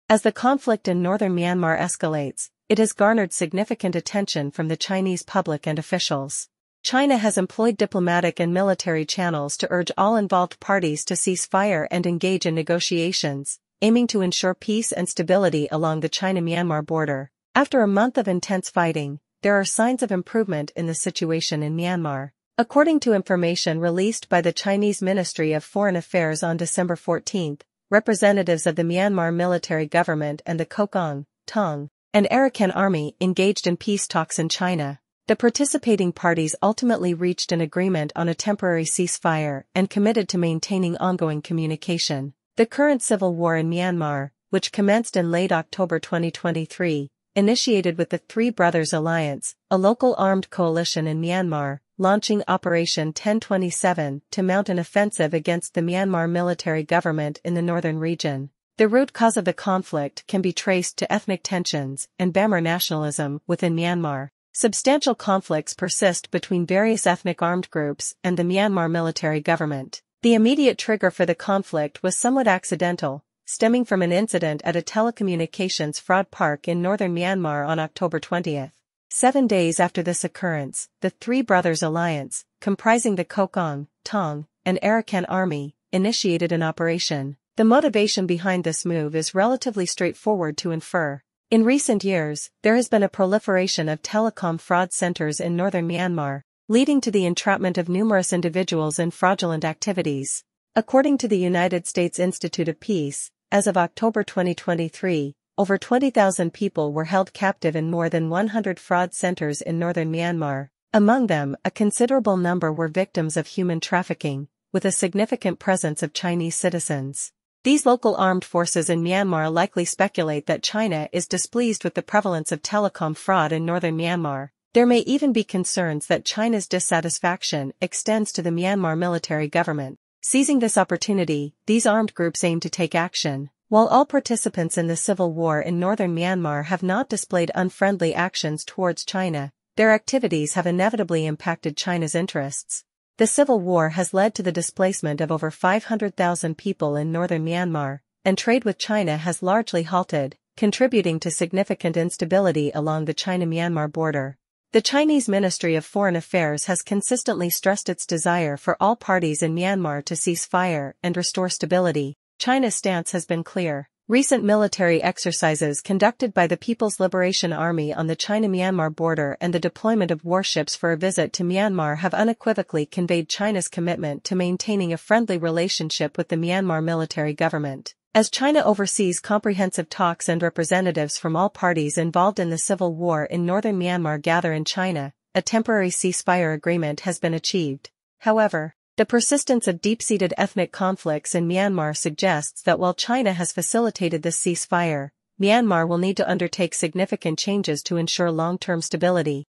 As the conflict in northern Myanmar escalates, it has garnered significant attention from the Chinese public and officials. China has employed diplomatic and military channels to urge all involved parties to cease fire and engage in negotiations, aiming to ensure peace and stability along the China-Myanmar border. After a month of intense fighting, there are signs of improvement in the situation in Myanmar. According to information released by the Chinese Ministry of Foreign Affairs on December 14, representatives of the Myanmar military government and the Kokang, Tong, and Arakan army engaged in peace talks in China. The participating parties ultimately reached an agreement on a temporary ceasefire and committed to maintaining ongoing communication. The current civil war in Myanmar, which commenced in late October 2023, initiated with the Three Brothers Alliance, a local armed coalition in Myanmar, launching Operation 1027 to mount an offensive against the Myanmar military government in the northern region. The root cause of the conflict can be traced to ethnic tensions and Bamar nationalism within Myanmar. Substantial conflicts persist between various ethnic armed groups and the Myanmar military government. The immediate trigger for the conflict was somewhat accidental, stemming from an incident at a telecommunications fraud park in northern Myanmar on October 20. 7 days after this occurrence, the Three Brothers Alliance, comprising the Kokang, Tong, and Arakan army, initiated an operation. The motivation behind this move is relatively straightforward to infer. In recent years, there has been a proliferation of telecom fraud centers in northern Myanmar, leading to the entrapment of numerous individuals in fraudulent activities. According to the United States Institute of Peace, as of October 2023, over 20,000 people were held captive in more than 100 fraud centers in northern Myanmar. Among them, a considerable number were victims of human trafficking, with a significant presence of Chinese citizens. These local armed forces in Myanmar likely speculate that China is displeased with the prevalence of telecom fraud in northern Myanmar. There may even be concerns that China's dissatisfaction extends to the Myanmar military government. Seizing this opportunity, these armed groups aim to take action. While all participants in the civil war in northern Myanmar have not displayed unfriendly actions towards China, their activities have inevitably impacted China's interests. The civil war has led to the displacement of over 500,000 people in northern Myanmar, and trade with China has largely halted, contributing to significant instability along the China-Myanmar border. The Chinese Ministry of Foreign Affairs has consistently stressed its desire for all parties in Myanmar to cease fire and restore stability. China's stance has been clear. Recent military exercises conducted by the People's Liberation Army on the China-Myanmar border and the deployment of warships for a visit to Myanmar have unequivocally conveyed China's commitment to maintaining a friendly relationship with the Myanmar military government. As China oversees comprehensive talks and representatives from all parties involved in the civil war in northern Myanmar gather in China, a temporary ceasefire agreement has been achieved. However, the persistence of deep-seated ethnic conflicts in Myanmar suggests that while China has facilitated this ceasefire, Myanmar will need to undertake significant changes to ensure long-term stability.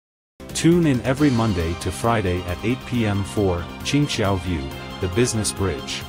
Tune in every Monday to Friday at 8 p.m. for Qingxiao View, the Business Bridge.